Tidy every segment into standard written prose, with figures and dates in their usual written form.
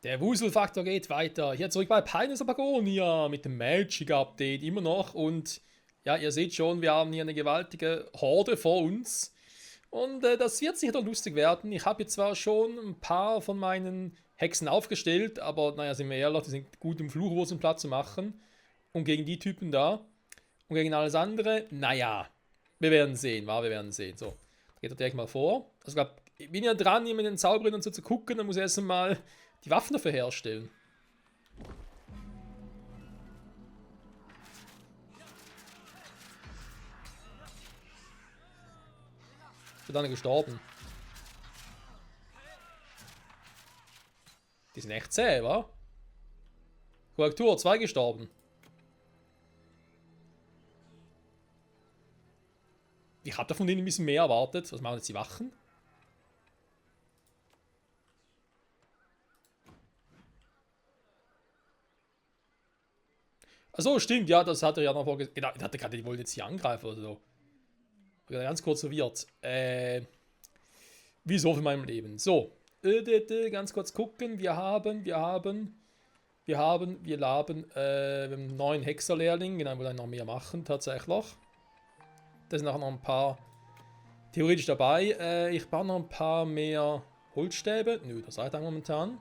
Der Wuselfaktor geht weiter. Hier zurück bei Pioneers of Pagonia mit dem Magic Update immer noch. Und ja, ihr seht schon, wir haben hier eine gewaltige Horde vor uns. Und das wird sicher doch lustig werden. Ich habe jetzt zwar schon ein paar von meinen Hexen aufgestellt, aber naja, sind wir ehrlich, die sind gut im Fluchwurzeln Platz zu machen. Und gegen die Typen da und gegen alles andere, naja, wir werden sehen, wir werden sehen. So, da geht er direkt mal vor. Also ich glaube, ich bin ja dran, hier mit den Zauberern und so zu gucken, dann muss ich erst mal die Waffen dafür herstellen. Ich bin dann gestorben. Die sind echt zäh, wa? Korrektur, 2 gestorben. Ich hatte von denen ein bisschen mehr erwartet. Was machen jetzt die Wachen? Achso, stimmt, ja, das hat er ja noch vorgesehen. Genau, ich hatte gerade, die wollen jetzt hier angreifen oder so. Ich bin ganz kurz verwirrt. Wieso für meinem Leben? So, ganz kurz gucken. Wir haben einen neuen Hexerlehrling. Genau, wir wollen noch mehr machen, tatsächlich. Da sind auch noch ein paar theoretisch dabei. Ich baue noch ein paar mehr Holzstäbe. Nö, das reicht momentan.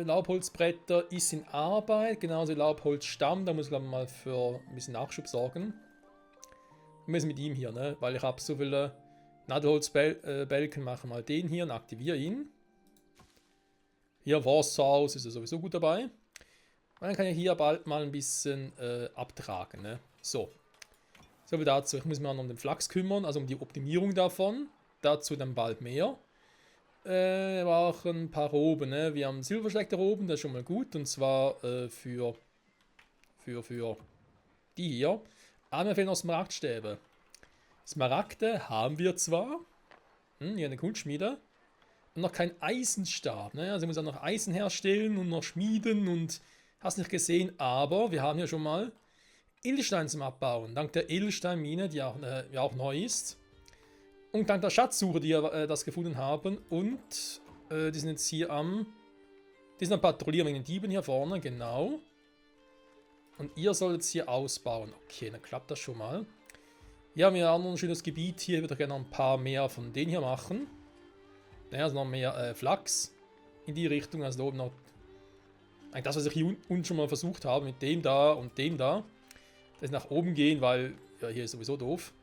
Laubholzbretter ist in Arbeit, genauso Laubholzstamm, da muss ich glaube mal für ein bisschen Nachschub sorgen. Wir müssen mit ihm hier, ne? Weil ich habe so viele Nadelholzbälken, machen mal den hier und aktiviere ihn. Hier Wasserhaus ist er sowieso gut dabei. Und dann kann ich hier bald mal ein bisschen abtragen, ne? So. So viel dazu. Ich muss mich noch um den Flachs kümmern, also um die Optimierung davon. Dazu dann bald mehr. Wir brauchen ein paar Roben, ne? Wir haben Silberschlechter Roben, das ist schon mal gut. Und zwar für die hier. Aber mir fehlen noch Smaragdstäbe. Smaragde haben wir zwar. Hier eine Kunstschmiede. Und noch kein Eisenstab, ne? Also ich muss auch noch Eisen herstellen und noch schmieden und hast nicht gesehen. Aber wir haben hier schon mal Edelstein zum Abbauen. Dank der Edelsteinmine, die auch neu ist. Und dank der Schatzsuche, die wir das gefunden haben. Und die sind jetzt hier die sind am Patrouillieren wegen den Dieben hier vorne, genau. Und ihr sollt jetzt hier ausbauen. Okay, dann klappt das schon mal. Ja, wir haben noch ein schönes Gebiet hier. Ich würde gerne noch ein paar mehr von denen hier machen. Ja, also noch mehr Flachs in die Richtung. Also da oben noch. Eigentlich das, was ich hier unten schon mal versucht habe, mit dem da und dem da. Das nach oben gehen, weil ja, hier ist sowieso doof.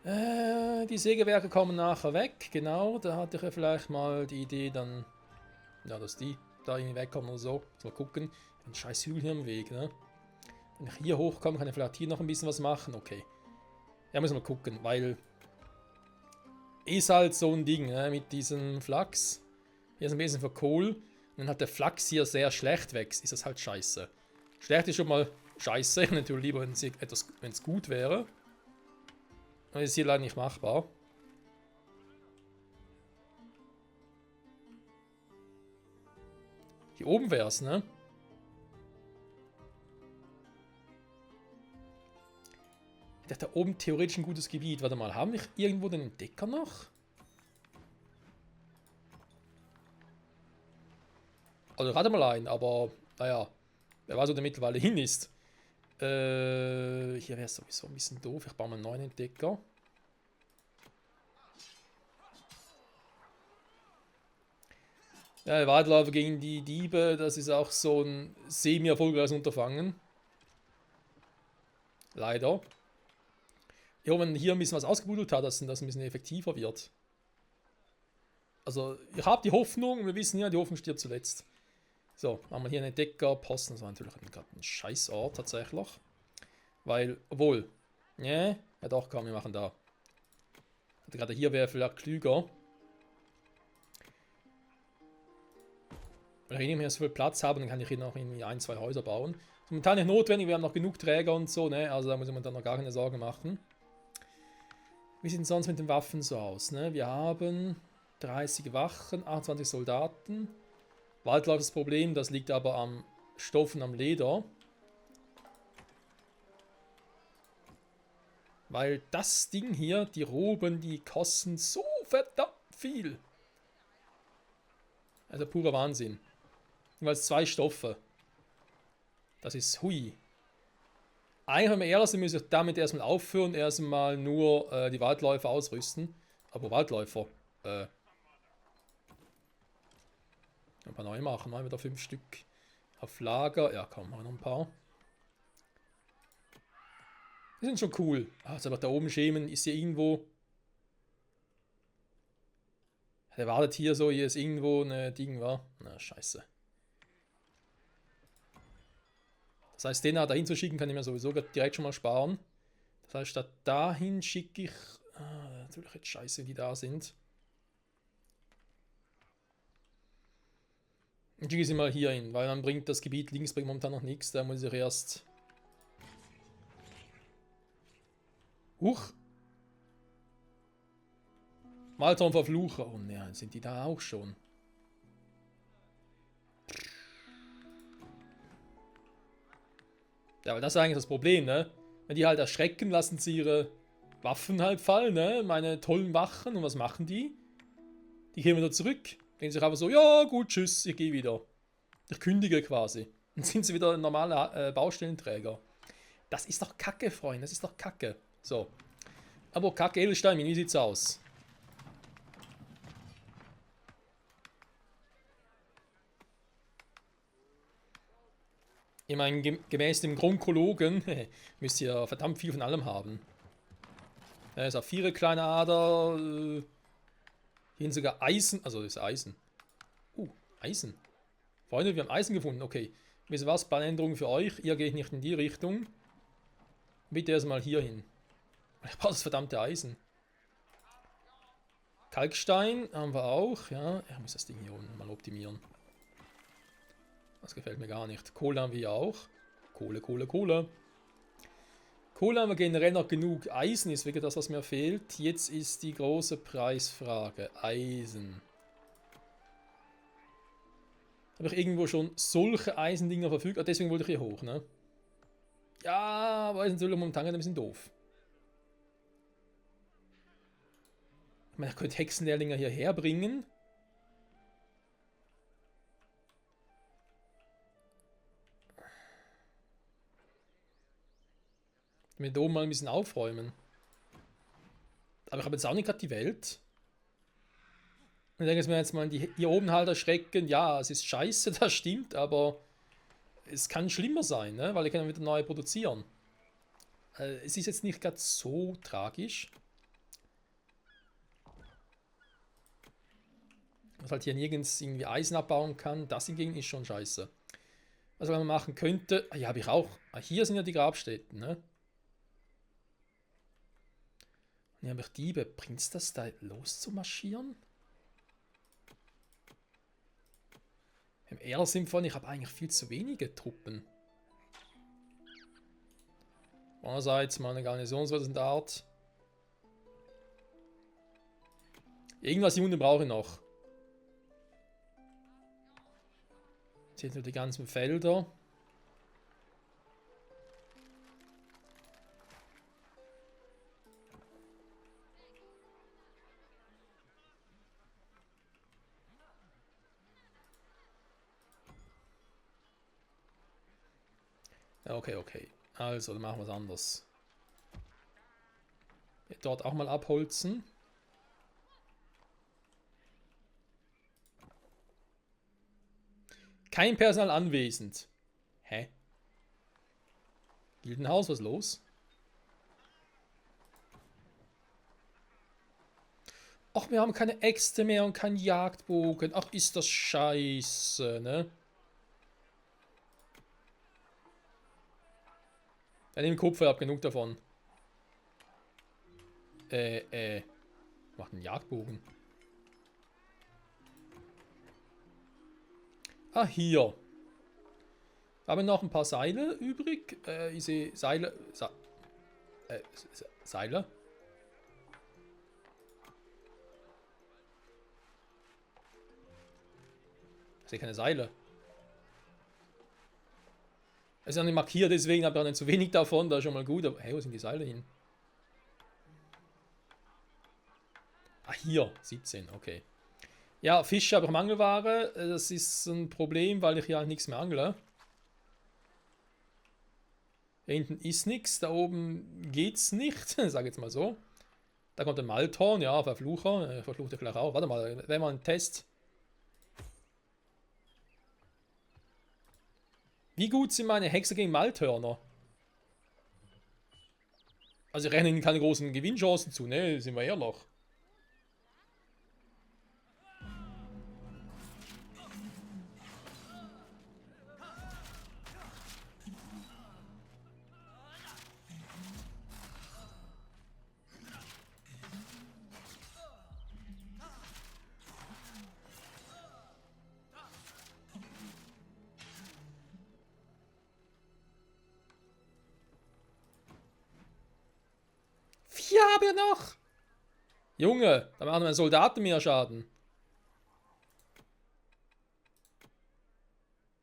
Die Sägewerke kommen nachher weg, genau. Da hatte ich ja vielleicht mal die Idee dann, ja, dass die da irgendwie wegkommen oder so. Mal gucken. Ein scheiß Hügel hier im Weg, ne? Wenn ich hier hochkomme, kann ich vielleicht hier noch ein bisschen was machen. Okay. Ja, müssen wir mal gucken, weil ist halt so ein Ding, ne? Mit diesem Flachs. Hier ist ein bisschen für Kohl. Und dann hat der Flachs hier sehr schlecht wächst. Ist das halt scheiße. Schlecht ist schon mal scheiße. Ich natürlich lieber, wenn es gut wäre. Das ist hier leider nicht machbar. Hier oben wäre es, ne? Ich dachte, da oben theoretisch ein gutes Gebiet. Warte mal, haben wir irgendwo den Entdecker noch? Also gerade mal ein, aber naja, wer weiß, wo der mittlerweile hin ist. Hier wäre es sowieso ein bisschen doof. Ich baue mal einen neuen Entdecker. Ja, Weitläufer gegen die Diebe, das ist auch so ein semi-erfolgreiches Unterfangen. Leider. Ja, wenn man hier ein bisschen was ausgebuddelt hat, dass das ein bisschen effektiver wird. Also, ich habe die Hoffnung, wir wissen ja, die Hoffnung stirbt zuletzt. So, haben wir hier einen Entdeckerposten. Das war natürlich gerade ein Scheißort tatsächlich. Weil, obwohl, ja doch, komm, wir machen da. Gerade hier wäre vielleicht klüger. Wenn ich hier so viel Platz habe, dann kann ich hier noch irgendwie 1, 2 Häuser bauen. Ist momentan nicht notwendig, wir haben noch genug Träger und so, ne? Also da muss man dann noch gar keine Sorgen machen. Wie sieht es sonst mit den Waffen so aus, ne? Wir haben 30 Wachen, 28 Soldaten. Waldlauf ist das Problem, das liegt aber am Stoff und am Leder. Weil das Ding hier, die Roben, die kosten so verdammt viel. Also purer Wahnsinn. Jeweils 2 Stoffe. Das ist hui. Eigentlich, wenn wir ehrlich sind, müssen wir damit erstmal aufhören, erstmal nur die Waldläufer ausrüsten. Aber Waldläufer, ein paar neue machen, mal wieder 5 Stück auf Lager. Ja, komm, mal noch ein paar. Die sind schon cool. Also aber da oben schämen ist hier irgendwo. Der wartet hier so, hier ist irgendwo eine Ding, war. Na, scheiße. Das heißt, den da dahin zu schicken, kann ich mir sowieso direkt schon mal sparen. Das heißt, statt dahin schicke ich. Natürlich jetzt scheiße, die da sind. Ich schicke sie mal hier hin, weil dann bringt das Gebiet links bringt momentan noch nichts. Da muss ich erst. Huch! Malton Verflucher. Oh ne, sind die da auch schon? Ja, aber das ist eigentlich das Problem, ne? Wenn die halt erschrecken, lassen sie ihre Waffen halt fallen, ne? Meine tollen Wachen. Und was machen die? Die gehen wieder zurück. Denken sich einfach so, ja gut, tschüss, ich gehe wieder. Ich kündige quasi. Dann sind sie wieder ein normaler Baustellenträger. Das ist doch Kacke, Freunde, das ist doch Kacke. So. Aber Kacke Edelstein, wie sieht's aus? Ich meine, gemäß dem Gronkologen müsst ihr verdammt viel von allem haben. Saphire, kleine Ader. Hier sogar Eisen. Also, das ist Eisen. Eisen. Freunde, wir haben Eisen gefunden. Okay. Wisst ihr was? Planänderung für euch. Ihr geht nicht in die Richtung. Bitte erstmal hier hin. Ich brauche das verdammte Eisen. Kalkstein haben wir auch. Ja, ich muss das Ding hier unten mal optimieren. Das gefällt mir gar nicht. Kohle haben wir ja auch. Kohle. Kohle haben wir generell noch genug. Eisen ist wirklich das, was mir fehlt. Jetzt ist die große Preisfrage. Eisen. Habe ich irgendwo schon solche Eisendinger verfügbar? Deswegen wollte ich hier hoch, ne? Ja, aber Eisenzölle momentan ein bisschen doof. Ich meine, ich könnte Hexenlehrlinge hierher bringen. Mit oben mal ein bisschen aufräumen. Aber ich habe jetzt auch nicht gerade die Welt. Ich denke, es mir jetzt mal die hier oben halt erschrecken. Ja, es ist scheiße, das stimmt, aber es kann schlimmer sein, ne? Weil ich kann wieder neu produzieren. Es ist jetzt nicht gerade so tragisch. Was halt hier nirgends irgendwie Eisen abbauen kann, das hingegen ist schon scheiße. Was man machen könnte, ja, habe ich auch. Hier sind ja die Grabstätten, ne? Hier habe ich Diebe. Bringt es das da loszumarschieren? Im ehrlich sind von, ich habe eigentlich viel zu wenige Truppen. Einerseits mal eine Garnisonssoldat. Irgendwas hier unten brauche ich noch. Jetzt sind nur die ganzen Felder. Okay. Also, dann machen wir es anders. Dort auch mal abholzen. Kein Personal anwesend. Hä? Gildenhaus, was ist los? Ach, wir haben keine Äxte mehr und keinen Jagdbogen. Ach, ist das scheiße, ne? Ja, nehmen Kupfer, ich hab genug davon. Macht einen Jagdbogen. Ah, hier. Haben wir noch ein paar Seile übrig? Ich sehe Seile. Seile? Ich sehe keine Seile. Es ist ja nicht markiert, deswegen habe ich auch nicht zu wenig davon. Da ist schon mal gut. Aber hey, wo sind die Seile hin? Ah, hier. 17, okay. Ja, Fische habe ich Mangelware. Das ist ein Problem, weil ich hier halt nichts mehr angle. Hier hinten ist nichts, da oben geht's nicht, sag jetzt mal so. Da kommt ein Malthorn, ja, Verflucher. Verflucht er gleich auch. Warte mal, wenn wir einen Test. Wie gut sind meine Hexer gegen Malthörner? Also ich rechne ihnen keine großen Gewinnchancen zu, ne? Sind wir ehrlich. Vier haben wir noch! Junge, da machen wir Soldaten mehr Schaden.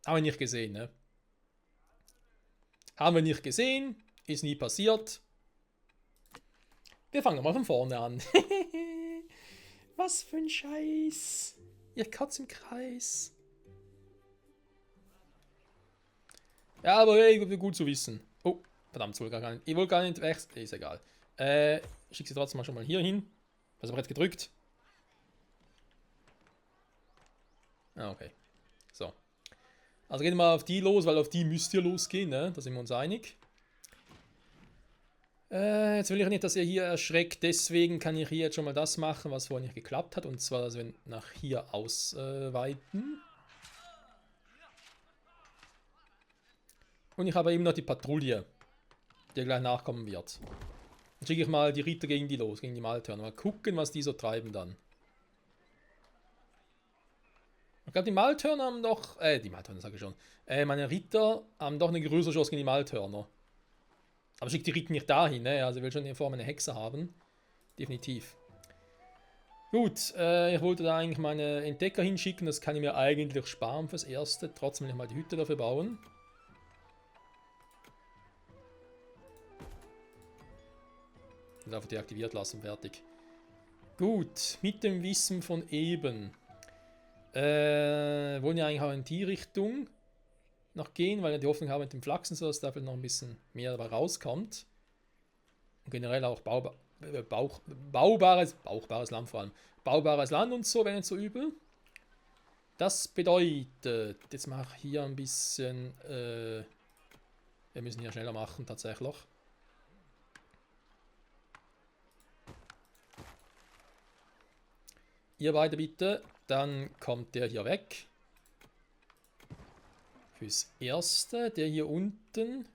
Haben wir nicht gesehen, ne? Haben wir nicht gesehen, ist nie passiert. Wir fangen mal von vorne an. Was für ein Scheiß. Ihr Katz im Kreis. Ja, aber hey, gut zu wissen. Oh, verdammt, ich wollte gar nicht wechseln. Ist egal. Ich schicke sie trotzdem mal schon mal hier hin. Was habe ich jetzt gedrückt? Ah, okay. So. Also gehen wir mal auf die los, weil auf die müsst ihr losgehen, ne? Da sind wir uns einig. Jetzt will ich nicht, dass ihr hier erschreckt, deswegen kann ich hier jetzt schon mal das machen, was vorhin nicht geklappt hat. Und zwar, dass wir nach hier ausweiten. Und ich habe eben noch die Patrouille, die gleich nachkommen wird. Dann schicke ich mal die Ritter gegen die los, gegen die Malthörner. Mal gucken, was die so treiben dann. Ich glaube, die Malthörner haben doch... die Malthörner sage ich schon. Meine Ritter haben doch eine größere Chance gegen die Malthörner. Aber schickt die Ritter nicht dahin, ne? Also ich will schon in Form eine Hexe haben. Definitiv. Gut, ich wollte da eigentlich meine Entdecker hinschicken. Das kann ich mir eigentlich sparen fürs Erste. Trotzdem will ich mal die Hütte dafür bauen. Und einfach deaktiviert lassen, fertig. Gut, mit dem Wissen von eben. Wollen ja eigentlich auch in die Richtung noch gehen, weil wir die Hoffnung haben mit dem Flachsen, so dass da noch ein bisschen mehr dabei rauskommt. Und generell auch baubares Land vor allem. Baubares Land und so, wäre nicht so übel. Das bedeutet, jetzt mache ich hier ein bisschen, wir müssen hier schneller machen tatsächlich. Ihr beide bitte, dann kommt der hier weg. Fürs Erste, der hier unten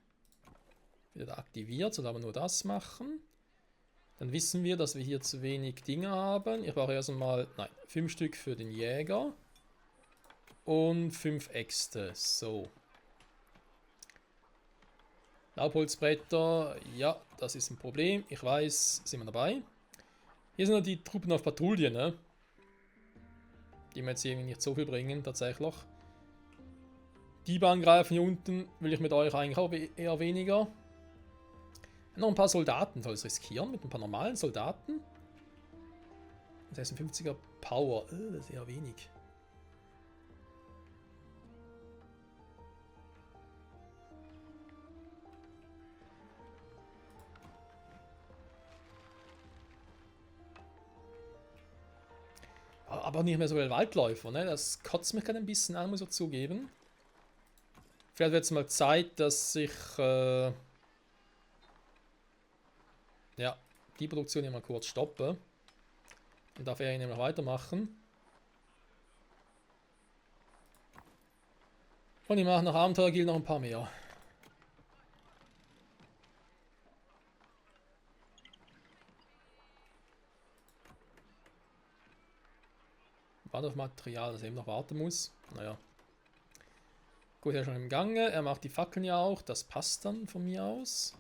wird aktiviert, soll aber nur das machen. Dann wissen wir, dass wir hier zu wenig Dinge haben. Ich brauche erst einmal, nein, 5 Stück für den Jäger. Und 5 Äxte, so. Laubholzbretter, ja, das ist ein Problem. Ich weiß, sind wir dabei. Hier sind noch die Truppen auf Patrouille, ne? Die mir jetzt irgendwie nicht so viel bringen, tatsächlich. Diebe angreifen hier unten will ich mit euch eigentlich auch eher weniger. Noch ein paar Soldaten soll es riskieren, mit ein paar normalen Soldaten. 56er Power, das ist eher wenig. Aber nicht mehr so viele Waldläufer, ne? Das kotzt mich gerade ein bisschen an, muss ich zugeben. Vielleicht wird es mal Zeit, dass ich ja, die Produktion hier mal kurz stoppe. Und darf er nämlich weitermachen. Und ich mache nach Abenteuerguild noch ein paar mehr. Warte auf Material, das eben noch warten muss. Naja. Gut, er ist schon im Gange. Er macht die Fackeln ja auch. Das passt dann von mir aus.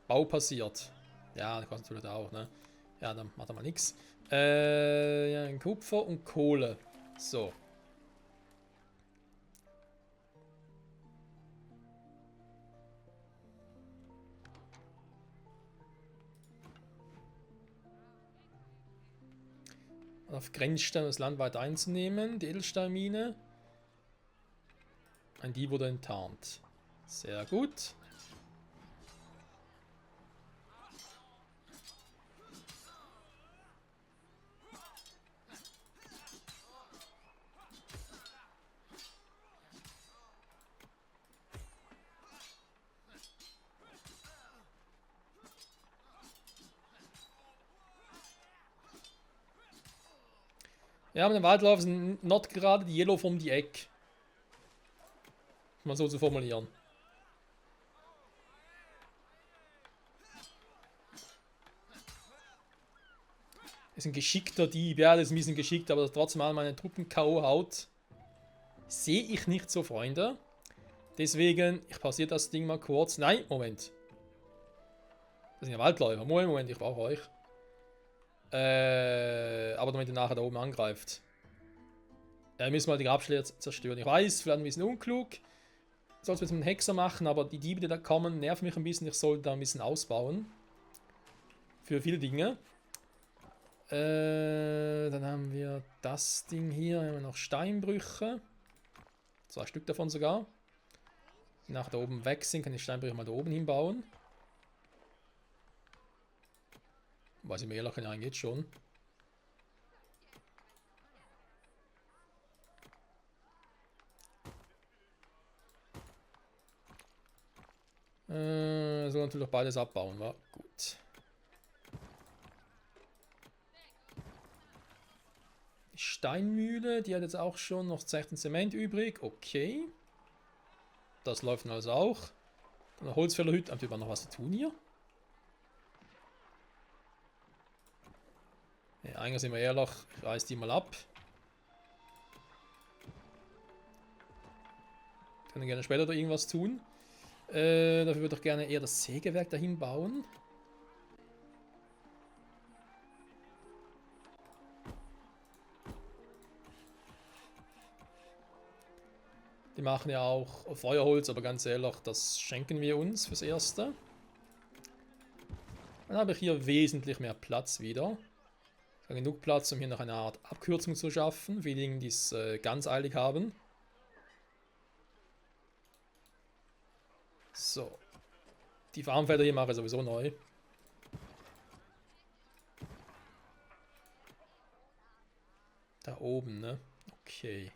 Bau passiert. Ja, das kostet natürlich auch, ne? Ja, dann macht er mal nichts. Ja, Kupfer und Kohle. So. Auf Grenzstein das Land weit einzunehmen. Die Edelsteinmine. Ein Dieb wurde enttarnt. Sehr gut. Ja, mit dem Waldlauf ist not gerade die Yellow vom die Eck. Mal so zu formulieren. Ist ein geschickter Dieb. Ja, das ist ein bisschen geschickt, aber trotzdem mal meine Truppen K.O. haut. Sehe ich nicht so, Freunde. Deswegen, ich pausiere das Ding mal kurz. Nein, Moment. Das sind ja Waldläufer. Moment, ich brauche euch. Aber damit ihr nachher da oben angreift. Ja, wir müssen mal die Grabschläge zerstören. Ich weiß, vielleicht ein bisschen unklug. Ich soll es mit einem Hexer machen, aber die Diebe, die da kommen, nerven mich ein bisschen. Ich sollte da ein bisschen ausbauen. Für viele Dinge. Dann haben wir das Ding hier. Dann haben wir noch Steinbrüche. 2 Stück davon sogar. Die nach da oben weg sind, kann ich Steinbrüche mal da oben hinbauen. Weiß ich mir ehrlich, kann geht schon. So natürlich auch beides abbauen, war gut. Die Steinmühle, die hat jetzt auch schon noch 16 Zement übrig. Okay. Das läuft also auch. Dann Holzfällerhütte. Haben wir noch was zu tun hier? Ja, eigentlich sind wir ehrlich, ich reiß die mal ab. Können gerne später da irgendwas tun. Dafür würde ich gerne eher das Sägewerk dahin bauen. Die machen ja auch Feuerholz, aber ganz ehrlich, das schenken wir uns fürs Erste. Dann habe ich hier wesentlich mehr Platz wieder. Genug Platz, um hier noch eine Art Abkürzung zu schaffen, für diejenigen, die es ganz eilig haben. So. Die Farmfelder hier mache ich sowieso neu. Da oben, ne? Okay.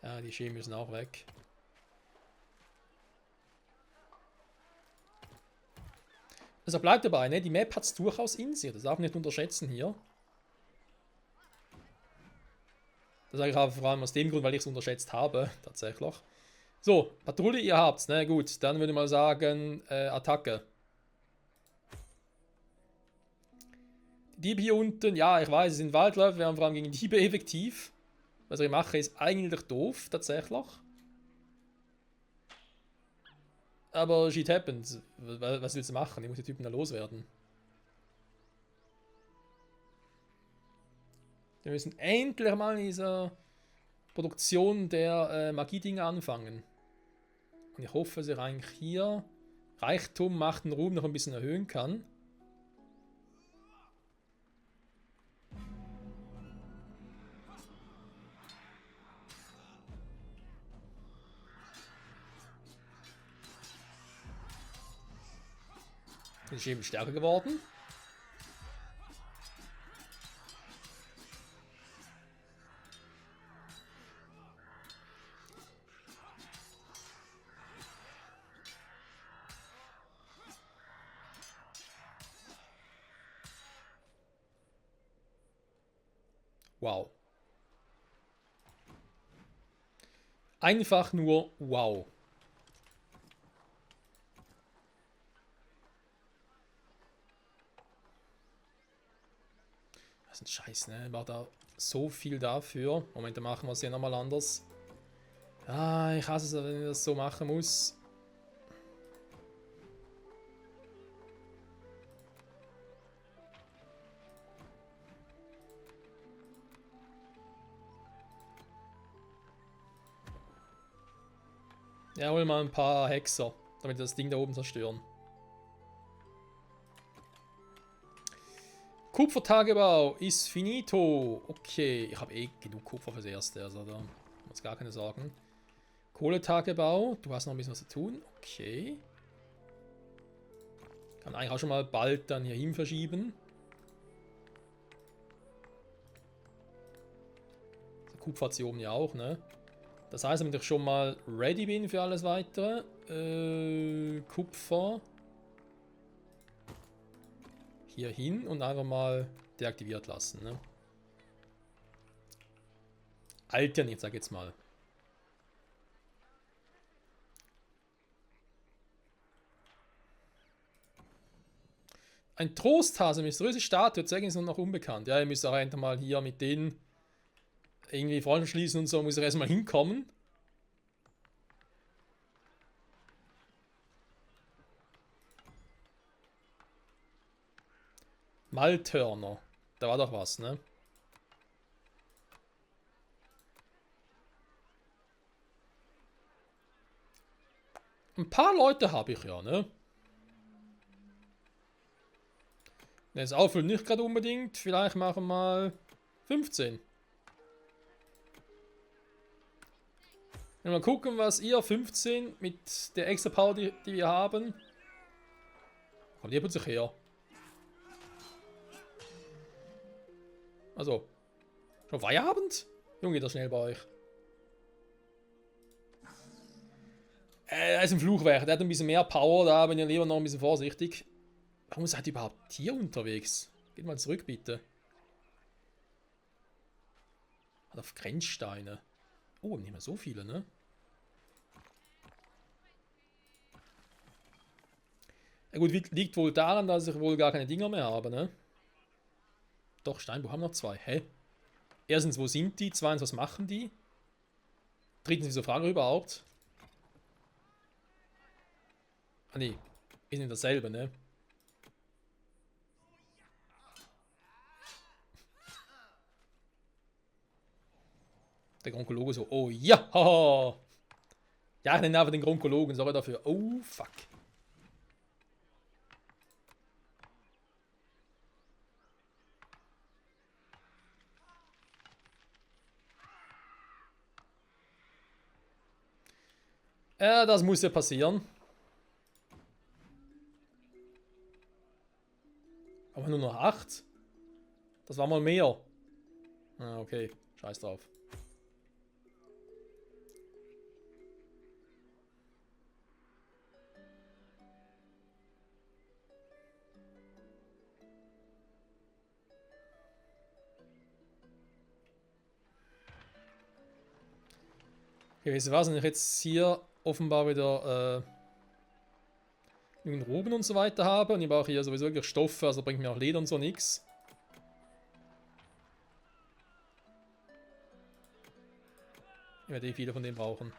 Ja, die Schemen müssen auch weg. Also bleibt dabei, ne? Die Map hat es durchaus in sich. Das darf man nicht unterschätzen hier. Das sage ich aber vor allem aus dem Grund, weil ich es unterschätzt habe, tatsächlich. So, Patrouille, ihr habt's, ne? Gut, dann würde ich mal sagen, Attacke. Die Diebe hier unten, ja, ich weiß, sie sind Waldläufer, wir haben vor allem gegen Diebe effektiv. Was ich mache, ist eigentlich doof, tatsächlich. Aber shit happens. Was willst du machen? Ich muss die Typen da loswerden. Wir müssen endlich mal in dieser Produktion der Magie-Dinge anfangen. Und ich hoffe, dass ich eigentlich hier Reichtum, Macht und Ruhm noch ein bisschen erhöhen kann. Ist eben stärker geworden. Wow. Einfach nur wow. Das ist ein Scheiß, ne? War da so viel dafür. Moment, dann machen wir es ja nochmal anders. Ah, ich hasse es, wenn ich das so machen muss. Ja, hol mal ein paar Hexer, damit wir das Ding da oben zerstören. Kupfertagebau ist finito. Okay, ich habe eh genug Kupfer fürs Erste, also da muss gar keine Sorgen. Kohletagebau, du hast noch ein bisschen was zu tun. Okay. Kann eigentlich auch schon mal bald dann hier hin verschieben. So, Kupfer hat sie oben ja auch, ne? Das heißt, damit ich schon mal ready bin für alles weitere. Kupfer. Hier hin und einfach mal deaktiviert lassen, ne? Alterniert, sag ich jetzt mal. Ein Trosthase, mysteriöse Statue, zeigen ist noch unbekannt. Ja, ihr müsst auch einfach mal hier mit denen irgendwie Freunde schließen und so, muss ich erstmal hinkommen. Maltörner. Da war doch was, ne? Ein paar Leute habe ich ja, ne? Das auffüllen nicht gerade unbedingt. Vielleicht machen wir mal 15. Mal gucken, was ihr 15 mit der extra Power, die wir haben. Kommt ihr plötzlich her? Also, schon Feierabend? Junge, geht das schnell bei euch. Er ist ein Fluchwerk, der hat ein bisschen mehr Power, da bin ich lieber noch ein bisschen vorsichtig. Warum seid ihr überhaupt hier unterwegs? Geht mal zurück, bitte. Hat auf Grenzsteine. Oh, nicht mehr so viele, ne? Ja gut, liegt wohl daran, dass ich wohl gar keine Dinger mehr habe, ne? Doch, Steinbruch haben noch 2. Hä? Erstens, wo sind die? Zweitens, was machen die? Drittens, wieso fragen wir überhaupt? Ah ne, ist nicht dasselbe, ne? Der Gronkologe so, oh ja, haha. Ja, ich nenne einfach den Gronkologen, sorry dafür. Oh, fuck. Das muss ja passieren. Aber nur noch 8? Das war mal mehr. Ah, okay. Scheiß drauf. Okay, wisst ihr was? Wenn ich jetzt hier offenbar wieder Ruben und so weiter habe und ich brauche hier sowieso wirklich Stoffe, also bringt mir auch Leder und so nichts. Ich werde eh viele von denen brauchen.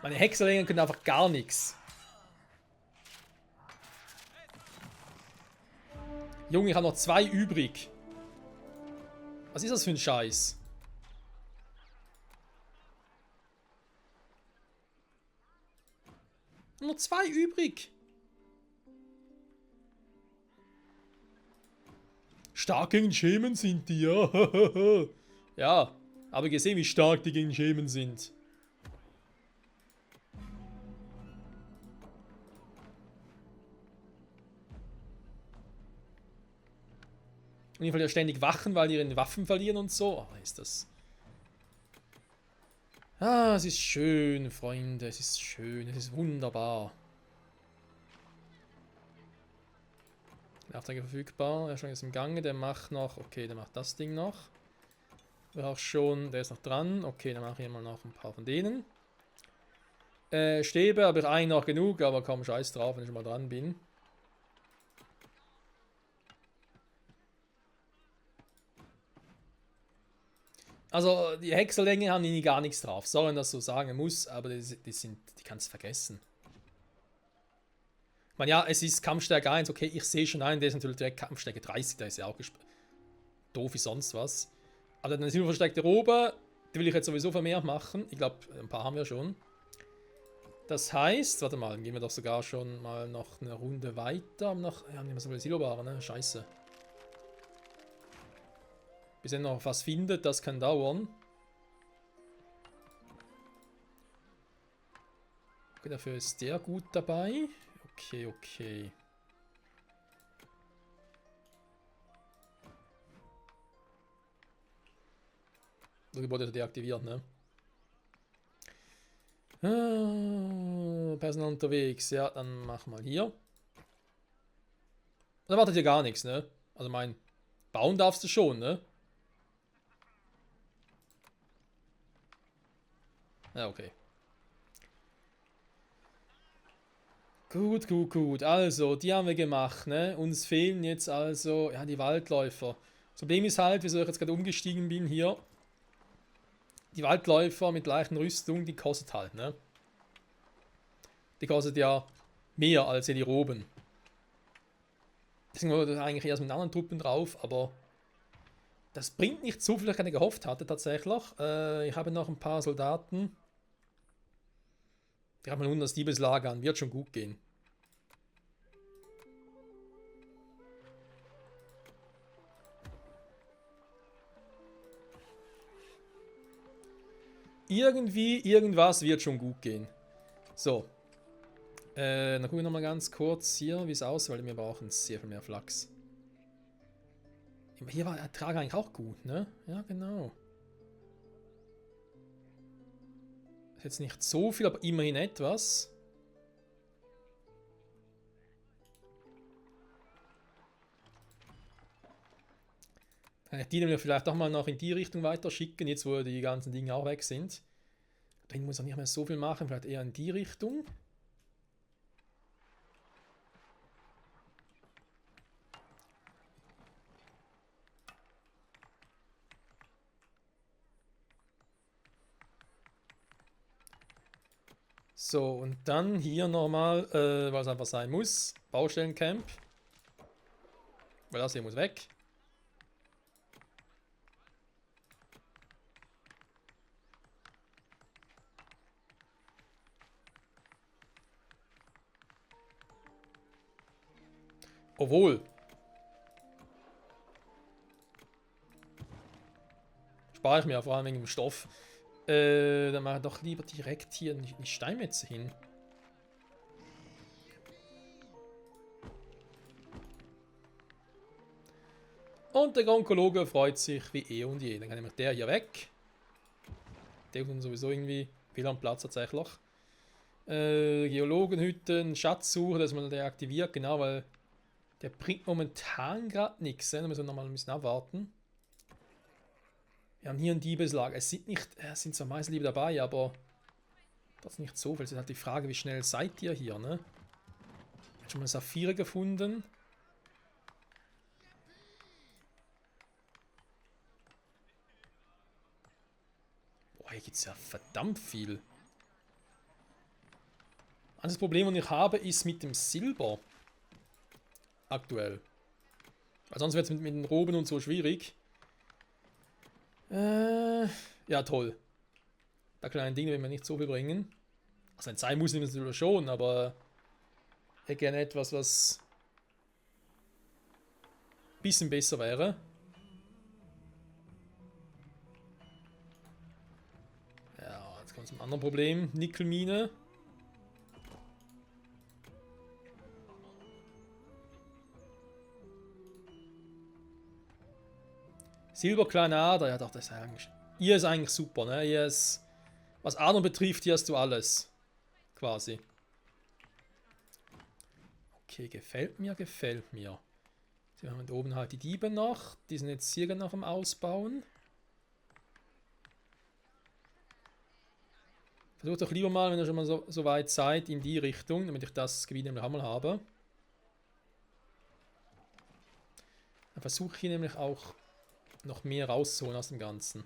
Meine Hexerlinge können einfach gar nichts. Junge, ich habe noch 2 übrig. Was ist das für ein Scheiß? Nur 2 übrig. Stark gegen Schemen sind die, ja. Ja, aber gesehen, wie stark die gegen Schemen sind. Und die ja ständig wachen, weil die ihre Waffen verlieren und so. Oh, ist das. Ah, es ist schön, Freunde. Es ist schön. Es ist wunderbar. Aufträge verfügbar. Der ist schon jetzt im Gange. Der macht noch. Okay, der macht das Ding noch. Der auch schon. Der ist noch dran. Okay, dann mache ich mal noch ein paar von denen. Stäbe habe ich eigentlich noch genug, aber komm, scheiß drauf, wenn ich schon mal dran bin. Also, die Hexerlänge haben die gar nichts drauf. Sorry, dass ich so sagen muss, aber die kannst du vergessen. Ich meine, ja, es ist Kampfstärke 1, okay, ich sehe schon einen, der ist natürlich direkt Kampfstärke 30, da ist ja auch doof wie sonst was. Aber dann Silberverstärkte Robe, Die will ich jetzt sowieso vermehrt machen. Ich glaube, ein paar haben wir schon. Das heißt, warte mal, dann gehen wir doch sogar schon mal noch eine Runde weiter. Wir haben nicht mehr so viele Silobare, ne? Scheiße. Bis er noch was findet, das kann dauern. Okay, dafür ist der gut dabei. Okay, okay. Das Gebäude ist deaktiviert, ne? Personal unterwegs. Ja, dann mach mal hier. Da wartet hier gar nichts, ne? Also mein, bauen darfst du schon, ne? Ja, okay. Gut, gut, gut. Also, die haben wir gemacht, ne? Uns fehlen jetzt also, ja, die Waldläufer. Das Problem ist halt, wieso ich jetzt gerade umgestiegen bin hier. Die Waldläufer mit leichten Rüstung, die kostet halt, ne? Die kostet ja mehr als die Roben. Deswegen war das eigentlich erst mit anderen Truppen drauf, aber das bringt nicht so viel, wie ich gerade gehofft hatte tatsächlich. Ich habe noch ein paar Soldaten. Die haben nun das Diebeslager an, wird schon gut gehen. Irgendwie, irgendwas wird schon gut gehen. So. Dann gucken wir nochmal ganz kurz hier, wie es aussieht, weil wir brauchen sehr viel mehr Flachs. Hier war der Ertrag eigentlich auch gut, ne? Ja, genau. Ist jetzt nicht so viel, aber immerhin etwas. Kann ich die nämlich vielleicht auch mal noch in die Richtung weiter schicken, jetzt wo die ganzen Dinge auch weg sind. Drin muss auch nicht mehr so viel machen, vielleicht eher in die Richtung. So, und dann hier nochmal, weil es einfach sein muss, Baustellencamp. Weil das hier muss weg. Obwohl. Spare ich mir vor allem wegen dem Stoff. Dann mache ich doch lieber direkt hier die Steinmetze hin. Und der Onkologe freut sich wie eh und je. Dann kann nämlich der hier weg. Der hat sowieso irgendwie viel am Platz tatsächlich. Geologenhütten, Schatzsuche, dass man deaktiviert, genau, weil der bringt momentan gerade nichts. Da müssen wir nochmal ein bisschen abwarten. Wir haben hier ein Diebeslager. Es sind zwar meist Liebe dabei, aber das ist nicht so viel. Es ist halt die Frage, wie schnell seid ihr hier, ne? Ich habe schon mal Saphire gefunden. Boah, hier gibt es ja verdammt viel. Das Problem, das ich habe, ist mit dem Silber. Aktuell. Weil sonst wird es mit den Roben und so schwierig. Ja, toll. Da kleinen Dinge werden wir nicht so viel bringen. Also ein sein muss ich natürlich schon, aber ich hätte gerne etwas, was ein bisschen besser wäre. Ja, jetzt kommt zum anderen Problem. Nickelmine. Silberkleinadler, ja doch, das ist eigentlich. Ihr ist eigentlich super, ne? Ihr ist. Was Ahnung betrifft, hier hast du alles. Quasi. Okay, gefällt mir, gefällt mir. Wir haben da oben halt die Diebe noch. Die sind jetzt hier noch am Ausbauen. Versucht doch lieber mal, wenn ihr schon mal so weit seid, in die Richtung, damit ich das Gebiet nämlich einmal habe. Dann versuche ich hier nämlich auch noch mehr rauszuholen aus dem Ganzen.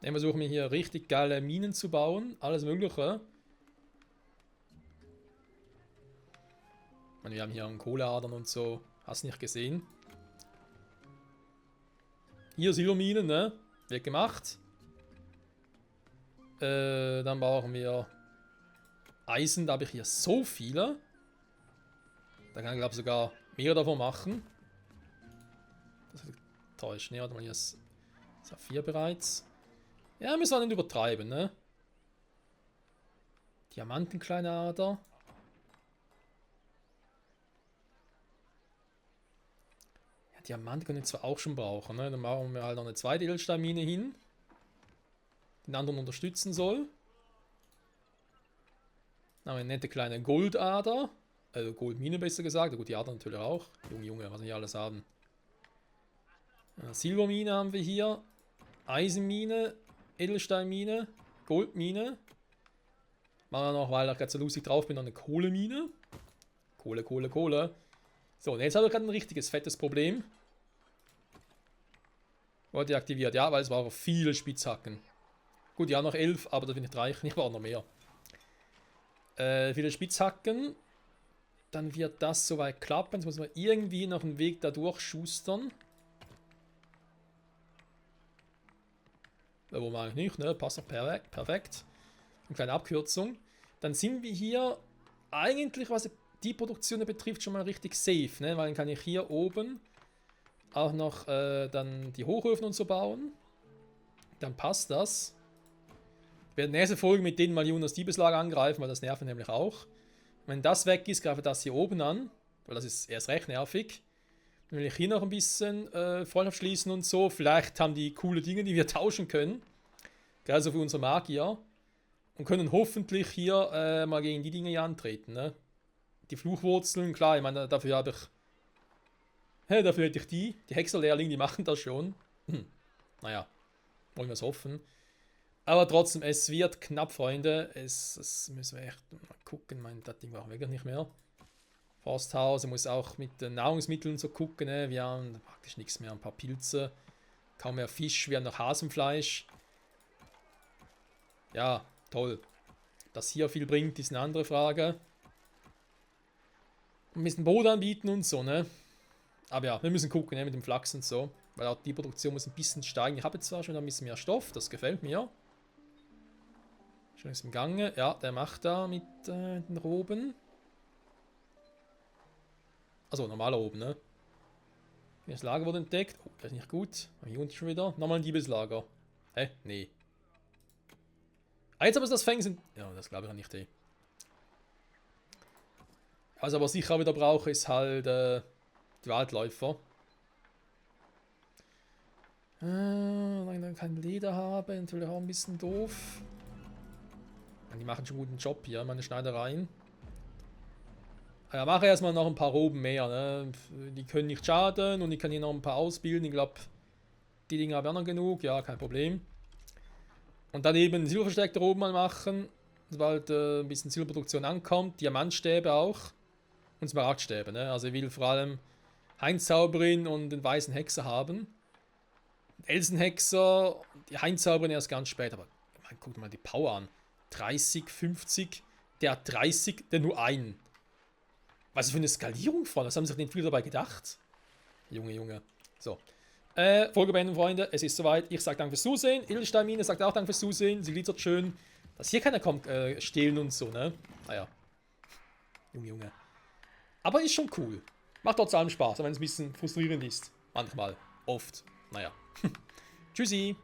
Dann versuche ich hier richtig geile Minen zu bauen, alles Mögliche. Ich meine, wir haben hier einen Kohleadern und so. Hast nicht gesehen. Hier Silberminen, ne? Wird gemacht. Dann brauchen wir Eisen. Da habe ich hier so viele. Da kann ich, glaube ich, sogar mehr davon machen. Das ist täuscht. Ne, warte mal, hier ist Saphir bereits. Ja, müssen wir nicht übertreiben, ne? Diamanten, kleine Ader. Ja, Diamanten können wir zwar auch schon brauchen, ne? Dann machen wir halt noch eine zweite Edelsteinmine hin. Den anderen unterstützen soll. Dann haben wir eine nette kleine Goldader. Also Goldmine besser gesagt. Gut, die Ader natürlich auch. Junge, Junge, was wir hier alles haben. Silbermine haben wir hier. Eisenmine. Edelsteinmine. Goldmine. Machen wir noch, weil ich gerade so lustig drauf bin, noch eine Kohlemine. Kohle, Kohle, Kohle. So, und jetzt habe ich gerade ein richtiges fettes Problem. Wurde deaktiviert. Ja, weil es waren viele Spitzhacken. Gut, ja, noch 11, aber das wird nicht reichen. Ich brauche noch mehr. Viele Spitzhacken. Dann wird das soweit klappen. Jetzt muss man irgendwie noch einen Weg da durchschustern. Wo man eigentlich nicht, ne? Passt noch perfekt. Eine kleine Abkürzung. Dann sind wir hier eigentlich, was die Produktion betrifft, schon mal richtig safe, ne? Weil dann kann ich hier oben auch noch dann die Hochöfen und so bauen. Dann passt das. Ich werde in der nächsten Folge mit denen mal Jonas Diebeslager angreifen, weil das nervt nämlich auch. Wenn das weg ist, greife ich das hier oben an, weil das ist erst recht nervig. Dann will ich hier noch ein bisschen Freundschaft schließen und so. Vielleicht haben die coole Dinge, die wir tauschen können. Gerade so für unsere Magier. Und können hoffentlich hier mal gegen die Dinge hier antreten. Ne? Die Fluchwurzeln, klar, ich meine, dafür habe ich... dafür hätte ich die. Die Hexerlehrlinge, die machen das schon. Naja, wollen wir es hoffen. Aber trotzdem, es wird knapp, Freunde. Es müssen wir echt mal gucken. Das Ding brauchen wir wirklich nicht mehr. Forsthaus, muss auch mit den Nahrungsmitteln so gucken. Ne? Wir haben praktisch nichts mehr. Ein paar Pilze. Kaum mehr Fisch. Wir haben noch Hasenfleisch. Ja, toll. Dass hier viel bringt, ist eine andere Frage. Ein bisschen Brot anbieten und so, ne? Aber ja, wir müssen gucken, ne? Mit dem Flachs und so. Weil auch die Produktion muss ein bisschen steigen. Ich habe jetzt zwar schon ein bisschen mehr Stoff, das gefällt mir. Schon ist im Gange. Ja, der macht da mit den Roben. Also normaler Roben, ne? Das Lager wurde entdeckt. Oh, das ist nicht gut. Hier unten schon wieder. Nochmal ein Diebeslager. Hä? Nee. Ah, jetzt aber ist das Fängen sind. Ja, das glaube ich nicht, ey. Was aber sicher wieder brauche, ist halt die Waldläufer. Wenn ich dann kein Leder habe, natürlich auch ein bisschen doof. Die machen schon einen guten Job hier, meine Schneidereien. Ja, mache erstmal noch ein paar Roben mehr. Ne? Die können nicht schaden und ich kann hier noch ein paar ausbilden. Ich glaube, die Dinge habe ich auch noch genug. Ja, kein Problem. Und dann eben silberverstärkte Roben mal machen, sobald ein bisschen Silberproduktion ankommt. Diamantstäbe auch. Und Smaragdstäbe. Ne? Also ich will vor allem Heinzauberin und den weißen Hexer haben. Elsenhexer, die Heinzauberin erst ganz spät. Aber man, guckt mal die Power an. 30, 50, der hat 30, der nur einen. Was ist für eine Skalierung, Freunde? Was haben sich denn viele dabei gedacht? Junge, Junge. So. Folge beenden, Freunde. Es ist soweit. Ich sage danke fürs Zusehen. Edelsteinmine sagt auch danke fürs Zusehen. Sie glitzert schön. Dass hier keiner kommt, stehlen und so, ne? Naja. Junge, Junge. Aber ist schon cool. Macht trotz allem Spaß, auch wenn es ein bisschen frustrierend ist. Manchmal. Oft. Naja. Tschüssi.